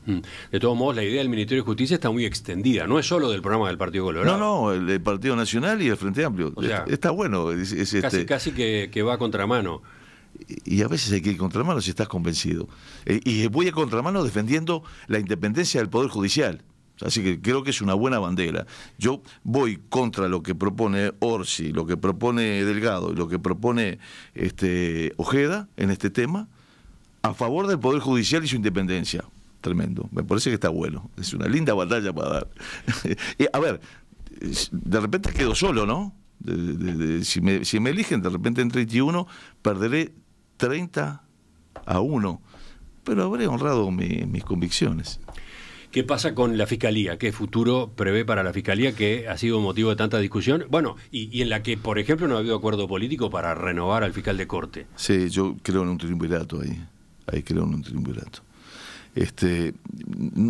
De todos modos, la idea del Ministerio de Justicia está muy extendida, no es solo del programa del Partido Colorado. No, el Partido Nacional y el Frente Amplio, o sea, está bueno. Casi que va a contramano. Y a veces hay que ir contramano si estás convencido. Y voy a contramano defendiendo la independencia del Poder Judicial. Así que creo que es una buena bandera. Yo voy contra lo que propone Orsi, lo que propone Delgado y lo que propone Ojeda en este tema, a favor del Poder Judicial y su independencia. Tremendo. Me parece que está bueno. Es una linda batalla para dar. A ver, de repente quedo solo, ¿no? Si me eligen, de repente en 31 perderé 30-1, pero habré honrado mis convicciones. ¿Qué pasa con la Fiscalía? ¿Qué futuro prevé para la Fiscalía, que ha sido motivo de tanta discusión? Bueno, y en la que, por ejemplo, no ha habido acuerdo político para renovar al fiscal de corte. Sí, yo creo en un triunvirato ahí. Ahí creo en un triunvirato.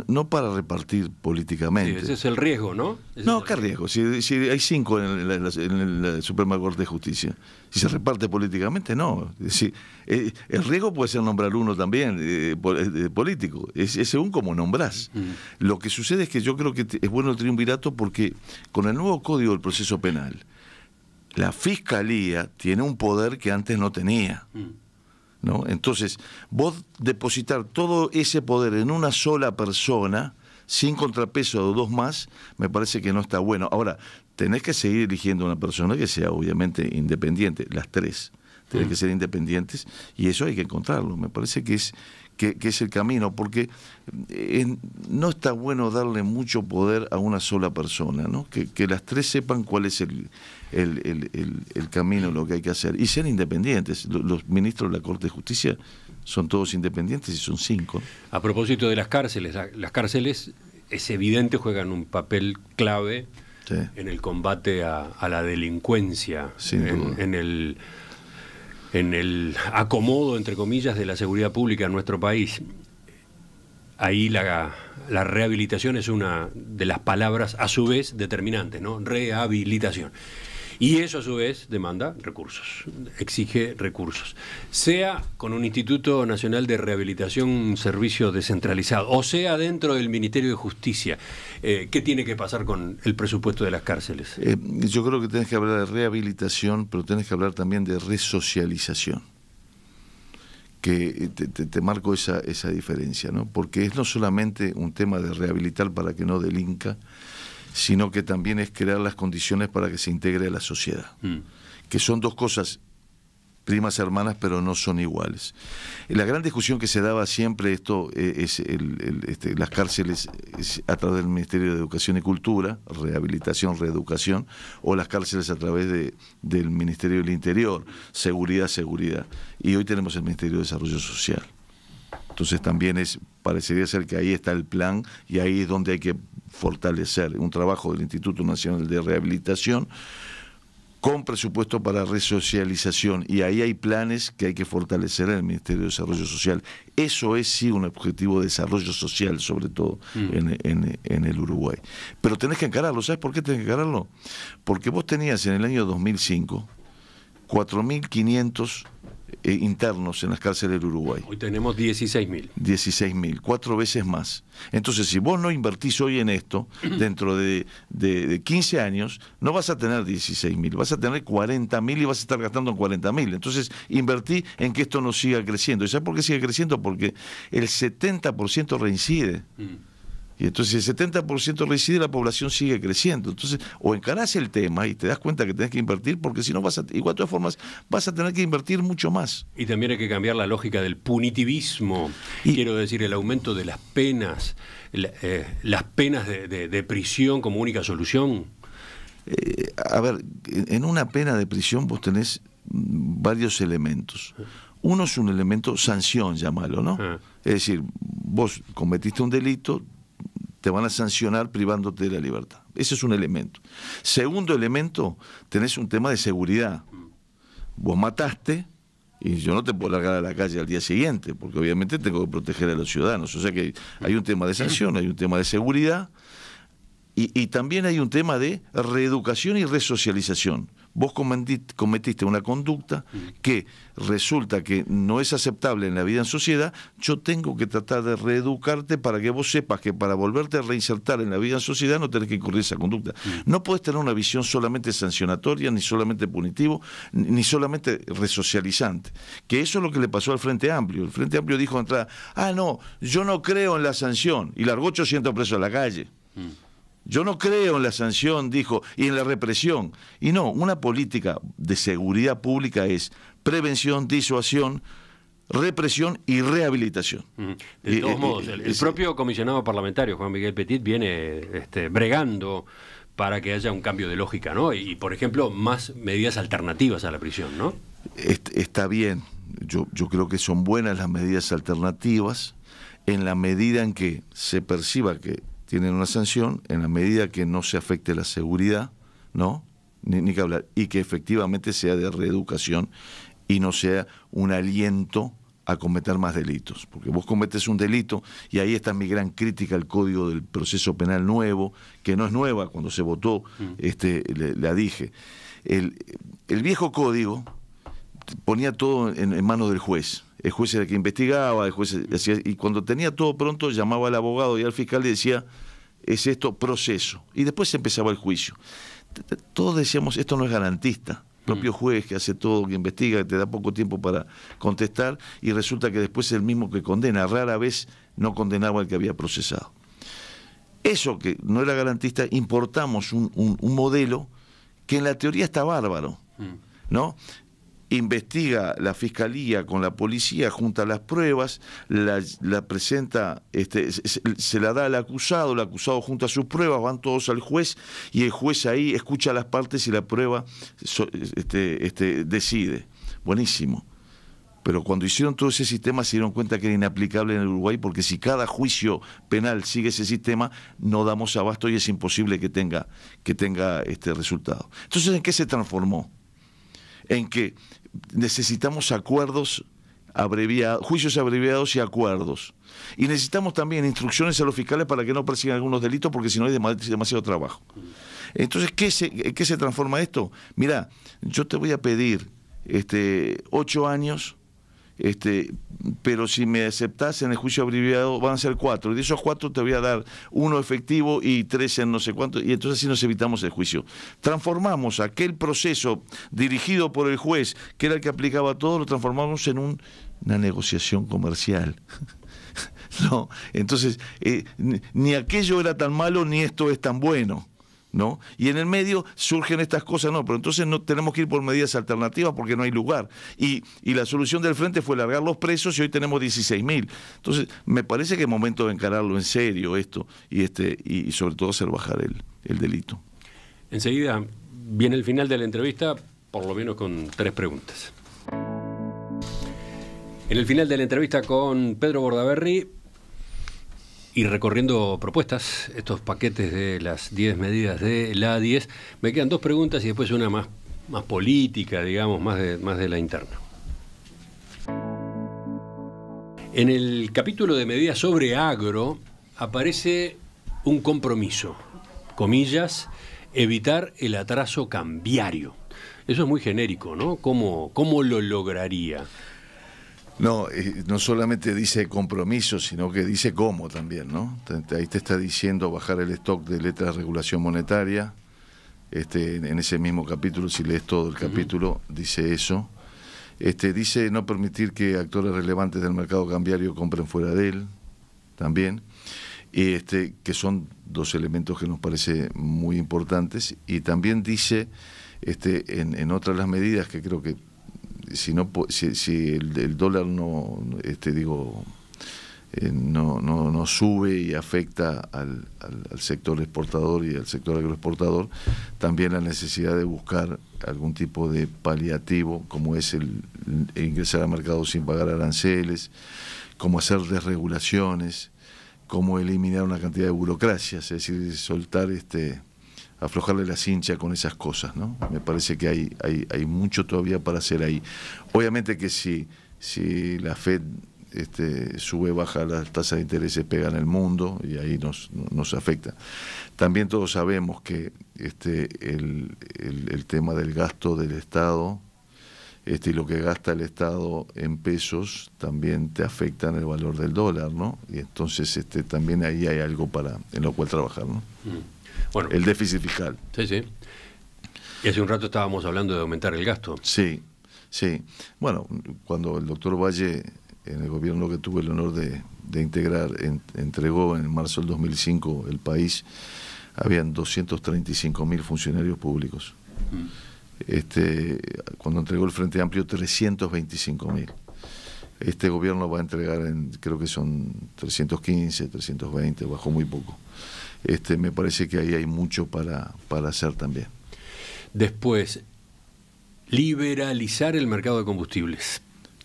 No para repartir políticamente. Sí, ese es el riesgo, ¿no? No, ¿qué riesgo? Si hay 5 en la Suprema Corte de Justicia. Si se reparte políticamente, no. Es decir, el riesgo puede ser nombrar uno también político. Es según como nombrás. Lo que sucede es que yo creo que es bueno el triunvirato porque con el nuevo Código del Proceso Penal, la Fiscalía tiene un poder que antes no tenía. ¿No? Entonces, vos depositar todo ese poder en una sola persona, sin contrapeso de 2 más, me parece que no está bueno. Ahora, tenés que seguir eligiendo una persona que sea obviamente independiente, las 3. Tienen que ser independientes, y eso hay que encontrarlo. Me parece que es el camino, porque no está bueno darle mucho poder a una sola persona, ¿no? Que las 3 sepan cuál es el camino, lo que hay que hacer, y sean independientes. Los ministros de la Corte de Justicia son todos independientes y son 5. A propósito de las cárceles es evidente juegan un papel clave en el combate a la delincuencia, en el acomodo, entre comillas, de la seguridad pública en nuestro país. Ahí la rehabilitación es una de las palabras a su vez determinantes, ¿no? Rehabilitación. Y eso a su vez demanda recursos, exige recursos. Sea con un Instituto Nacional de Rehabilitación, un servicio descentralizado, o sea dentro del Ministerio de Justicia, ¿qué tiene que pasar con el presupuesto de las cárceles? Yo creo que tenés que hablar de rehabilitación, pero tenés que hablar también de resocialización. Que te marco esa diferencia, ¿no? Porque es no solamente un tema de rehabilitar para que no delinca, sino que también es crear las condiciones para que se integre a la sociedad. Que son 2 cosas primas hermanas, pero no son iguales. La gran discusión que se daba siempre es las cárceles a través del Ministerio de Educación y Cultura, rehabilitación, reeducación, o las cárceles a través del Ministerio del Interior, seguridad. Y hoy tenemos el Ministerio de Desarrollo Social. Entonces también parecería ser que ahí está el plan, y ahí es donde hay que fortalecer un trabajo del Instituto Nacional de Rehabilitación con presupuesto para resocialización, y ahí hay planes que hay que fortalecer en el Ministerio de Desarrollo Social. Eso es sí un objetivo de desarrollo social, sobre todo en el Uruguay. Pero tenés que encararlo. ¿Sabes por qué tenés que encararlo? Porque vos tenías en el año 2005 4.500 internos en las cárceles del Uruguay. Hoy tenemos 16.000. 16.000, 4 veces más. Entonces, si vos no invertís hoy en esto, dentro de 15 años, no vas a tener 16.000, vas a tener 40.000 y vas a estar gastando en 40.000. Entonces, invertí en que esto no siga creciendo. ¿Y sabes por qué sigue creciendo? Porque el 70% reincide. Y entonces el 70% reincide, la población sigue creciendo. Entonces, o encarás el tema y te das cuenta que tenés que invertir, porque si no igual de todas formas, vas a tener que invertir mucho más. Y también hay que cambiar la lógica del punitivismo. Quiero decir, el aumento de las penas, las penas de prisión como única solución. A ver, en una pena de prisión vos tenés varios elementos. Uno es un elemento sanción, llámalo, ¿no? Es decir, vos cometiste un delito, te van a sancionar privándote de la libertad. Ese es un elemento. Segundo elemento, tenés un tema de seguridad. Vos mataste y yo no te puedo largar a la calle al día siguiente, porque obviamente tengo que proteger a los ciudadanos. O sea que hay un tema de sanción, hay un tema de seguridad y también hay un tema de reeducación y resocialización. Vos cometiste una conducta que resulta que no es aceptable en la vida en sociedad, yo tengo que tratar de reeducarte para que vos sepas que para volverte a reinsertar en la vida en sociedad no tenés que incurrir esa conducta. No podés tener una visión solamente sancionatoria, ni solamente punitivo, ni solamente resocializante. Que eso es lo que le pasó al Frente Amplio. El Frente Amplio dijo de entrada, no, yo no creo en la sanción, y largó 800 presos a la calle. Yo no creo en la sanción, dijo, y en la represión. Y no, una política de seguridad pública es prevención, disuasión, represión y rehabilitación. De todos modos, el propio comisionado parlamentario, Juan Miguel Petit, viene bregando para que haya un cambio de lógica, ¿no? Y, por ejemplo, más medidas alternativas a la prisión, ¿no? Está bien. Yo creo que son buenas las medidas alternativas en la medida en que se perciba que tienen una sanción, en la medida que no se afecte la seguridad, ¿no? Ni que hablar, y que efectivamente sea de reeducación y no sea un aliento a cometer más delitos. Porque vos cometes un delito, y ahí está mi gran crítica al Código del Proceso Penal nuevo, que no es nueva, cuando se votó, la dije. El viejo código ponía todo en manos del juez. El juez era el que investigaba, el juez hacía, y cuando tenía todo pronto llamaba al abogado y al fiscal y decía, es esto proceso. Y después empezaba el juicio. Todos decíamos, esto no es garantista. El propio juez que hace todo, que investiga, que te da poco tiempo para contestar, y resulta que después es el mismo que condena. Rara vez no condenaba al que había procesado. Eso que no era garantista, importamos un modelo que en la teoría está bárbaro, ¿no? Investiga la fiscalía con la policía, junta las pruebas, la presenta, se la da al acusado, el acusado junta sus pruebas, van todos al juez y el juez ahí escucha las partes y la prueba decide. Buenísimo. Pero cuando hicieron todo ese sistema se dieron cuenta que era inaplicable en el Uruguay, porque si cada juicio penal sigue ese sistema, no damos abasto y es imposible que tenga este resultado. Entonces, ¿en qué se transformó? En que necesitamos acuerdos abreviados, juicios abreviados y acuerdos. Y necesitamos también instrucciones a los fiscales para que no persigan algunos delitos, porque si no hay demasiado trabajo. Entonces, ¿qué se transforma esto? Mirá, yo te voy a pedir 8 años, pero si me aceptás en el juicio abreviado van a ser 4, y de esos 4 te voy a dar 1 efectivo y 3 en no sé cuánto, y entonces así nos evitamos el juicio. Transformamos aquel proceso dirigido por el juez, que era el que aplicaba todo, lo transformamos en una negociación comercial. No, entonces ni aquello era tan malo ni esto es tan bueno, ¿no? Y en el medio surgen estas cosas, no, pero entonces no tenemos que ir por medidas alternativas porque no hay lugar. Y la solución del Frente fue largar los presos y hoy tenemos 16.000. Entonces, me parece que es momento de encararlo en serio esto y sobre todo hacer bajar el delito. Enseguida viene el final de la entrevista, por lo menos con 3 preguntas. En el final de la entrevista con Pedro Bordaberry, y recorriendo propuestas, estos paquetes de las 10 medidas de la A10, me quedan 2 preguntas y después una más política, digamos, más de la interna. En el capítulo de medidas sobre agro aparece un compromiso, comillas, evitar el atraso cambiario. Eso es muy genérico, ¿no? ¿Cómo lo lograría? No, no solamente dice compromiso, sino que dice cómo también, ¿no? Ahí te está diciendo bajar el stock de letras de regulación monetaria. En ese mismo capítulo, si lees todo el capítulo, dice eso. Dice no permitir que actores relevantes del mercado cambiario compren fuera de él, también. que son dos elementos que nos parece muy importantes. Y también dice, en otras de las medidas que creo que si el dólar no sube y afecta al sector exportador y al sector agroexportador, también la necesidad de buscar algún tipo de paliativo, como es el ingresar al mercado sin pagar aranceles, como hacer desregulaciones, como eliminar una cantidad de burocracias, es decir, soltar aflojarle la cincha con esas cosas, ¿no? Me parece que hay mucho todavía para hacer ahí. Obviamente que si la Fed sube, baja las tasas de interés, pega en el mundo y ahí nos afecta. También todos sabemos que el tema del gasto del Estado y lo que gasta el Estado en pesos también te afecta en el valor del dólar, ¿no? Y entonces también ahí hay algo en lo cual trabajar, ¿no? Bueno, el déficit fiscal. Sí, sí. Y hace un rato estábamos hablando de aumentar el gasto. Sí, sí. Bueno, cuando el doctor Valle, en el gobierno que tuve el honor de integrar, entregó en marzo del 2005 el país, habían 235.000 funcionarios públicos. Cuando entregó el Frente Amplio, 325.000. Este gobierno va a entregar, creo que son 315, 320, bajó muy poco. Me parece que ahí hay mucho para hacer también. Después, liberalizar el mercado de combustibles.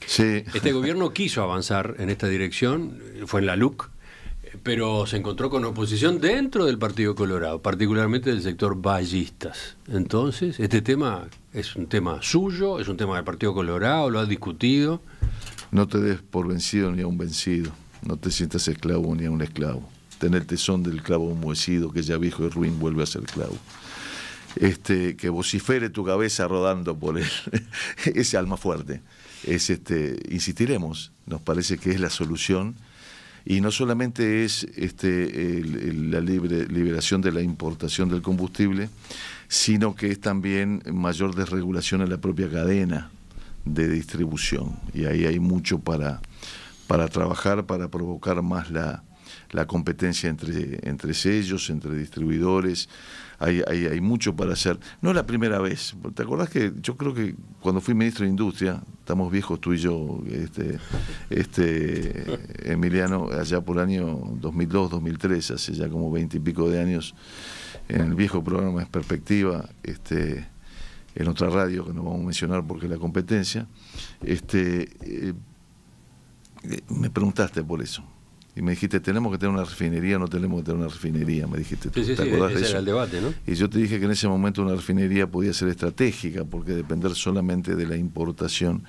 Sí. Este gobierno quiso avanzar en esta dirección, fue en la LUC, pero se encontró con oposición dentro del Partido Colorado, particularmente del sector vallistas. Entonces, este tema es un tema suyo, es un tema del Partido Colorado, lo ha discutido. No te des por vencido ni a un vencido, no te sientas esclavo ni a un esclavo. Ten el tesón del clavo enmohecido, que ya viejo y ruin vuelve a ser clavo. Que vocifere tu cabeza rodando por ese alma fuerte. Insistiremos, nos parece que es la solución, y no solamente es la liberación de la importación del combustible, sino que es también mayor desregulación en la propia cadena de distribución, y ahí hay mucho para trabajar, para provocar más la competencia entre ellos, entre distribuidores. Hay mucho para hacer. No es la primera vez. ¿Te acordás que yo creo que cuando fui ministro de Industria, estamos viejos tú y yo, Emiliano, allá por el año 2002, 2003, hace ya como 20 y pico de años, en el viejo programa Es Perspectiva, en otra radio que no vamos a mencionar porque es la competencia, me preguntaste por eso. Y me dijiste, ¿tenemos que tener una refinería? No tenemos que tener una refinería, me dijiste. Sí, ¿te acordás de eso? Era el debate, ¿no? Y yo te dije que en ese momento una refinería podía ser estratégica, porque depender solamente de la importación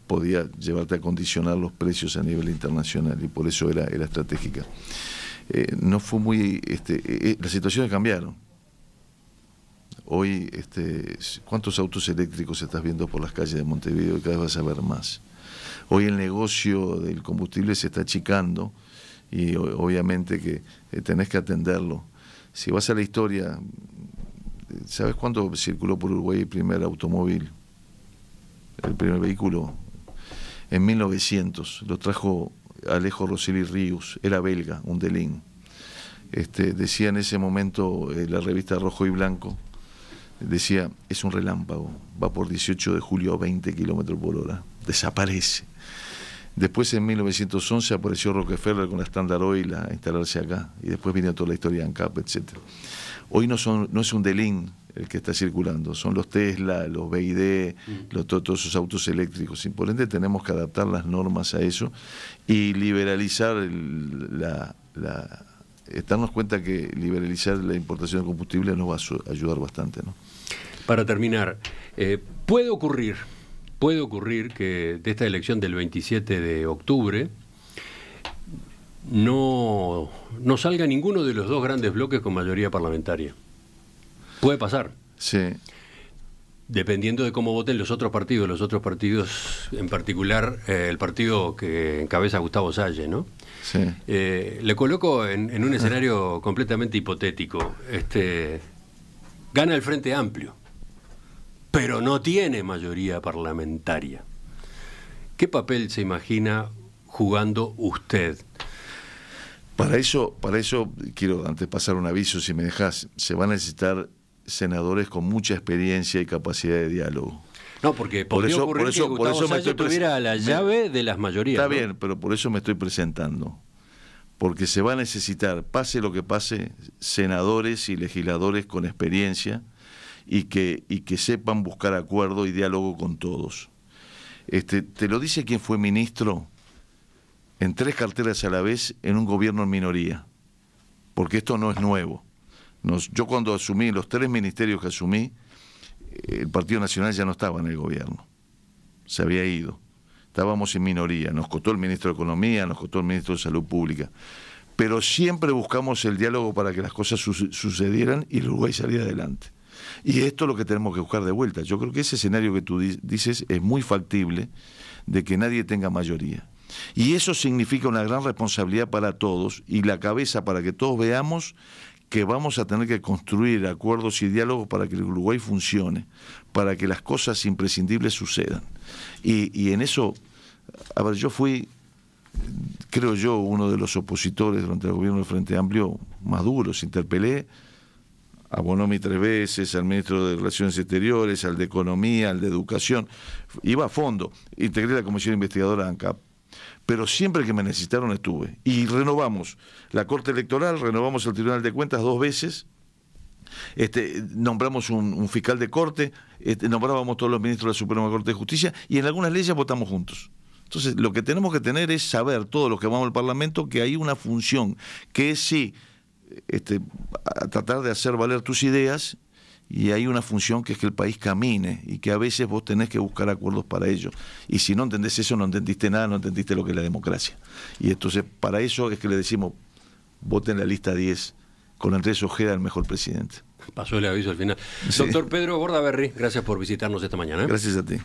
podía llevarte a condicionar los precios a nivel internacional, y por eso era estratégica. No fue muy... las situaciones cambiaron. Hoy, ¿cuántos autos eléctricos estás viendo por las calles de Montevideo? Y cada vez vas a ver más. Hoy el negocio del combustible se está achicando y obviamente que tenés que atenderlo. Si vas a la historia, ¿sabes cuándo circuló por Uruguay el primer automóvil? El primer vehículo. En 1900. Lo trajo Alejo Rosselli Ríos. Era belga, un Delin. Decía en ese momento la revista Rojo y Blanco, decía, es un relámpago. Va por 18 de julio a 20 kilómetros por hora. Desaparece. Después en 1911 apareció Rockefeller con la Standard Oil a instalarse acá, y después vino toda la historia de ANCAP, etc. Hoy no es un Delin el que está circulando, son los Tesla, los BYD, todos esos autos eléctricos. Y por ende tenemos que adaptar las normas a eso y liberalizar darnos cuenta que liberalizar la importación de combustible nos va a ayudar bastante, ¿no? Para terminar, puede ocurrir que de esta elección del 27 de octubre no salga ninguno de los dos grandes bloques con mayoría parlamentaria. Puede pasar. Sí. Dependiendo de cómo voten los otros partidos, en particular el partido que encabeza Gustavo Salle, ¿no? Sí. Le coloco en un escenario completamente hipotético. Gana el Frente Amplio, pero no tiene mayoría parlamentaria. ¿Qué papel se imagina jugando usted? Para eso quiero antes pasar un aviso, si me dejas, se van a necesitar senadores con mucha experiencia y capacidad de diálogo. No, porque podría ocurrir que Gustavo Sáenz tuviera la llave de las mayorías. Está ¿no? bien, pero por eso me estoy presentando. Porque se va a necesitar, pase lo que pase, senadores y legisladores con experiencia y que sepan buscar acuerdo y diálogo con todos. Te lo dice quien fue ministro en 3 carteras a la vez en un gobierno en minoría, porque esto no es nuevo. Yo cuando asumí los 3 ministerios que asumí, el Partido Nacional ya no estaba en el gobierno, se había ido, estábamos en minoría, nos costó el ministro de Economía, nos costó el ministro de Salud Pública, pero siempre buscamos el diálogo para que las cosas sucedieran y el Uruguay saliera adelante. Y esto es lo que tenemos que buscar de vuelta. Yo creo que ese escenario que tú dices es muy factible, de que nadie tenga mayoría. Y eso significa una gran responsabilidad para todos y la cabeza para que todos veamos que vamos a tener que construir acuerdos y diálogos para que el Uruguay funcione, para que las cosas imprescindibles sucedan. Y en eso, a ver, yo fui, creo yo, uno de los opositores durante el gobierno del Frente Amplio más duros. Interpelé a Bonomi 3 veces, al ministro de Relaciones Exteriores, al de Economía, al de Educación. Iba a fondo. Integré la comisión investigadora ANCAP. Pero siempre que me necesitaron estuve. Y renovamos la Corte Electoral, renovamos el Tribunal de Cuentas 2 veces, nombramos un fiscal de corte, nombrábamos todos los ministros de la Suprema Corte de Justicia y en algunas leyes votamos juntos. Entonces, lo que tenemos que tener es saber, todos los que vamos al Parlamento, que hay una función, que es sí, a tratar de hacer valer tus ideas, y hay una función que es que el país camine y que a veces vos tenés que buscar acuerdos para ello. Y si no entendés eso, no entendiste nada, no entendiste lo que es la democracia. Y entonces, para eso es que le decimos, voten la lista 10, con Andrés Ojeda el mejor presidente. Pasó el aviso al final. Sí. Doctor Pedro Bordaberry, gracias por visitarnos esta mañana. Gracias a ti.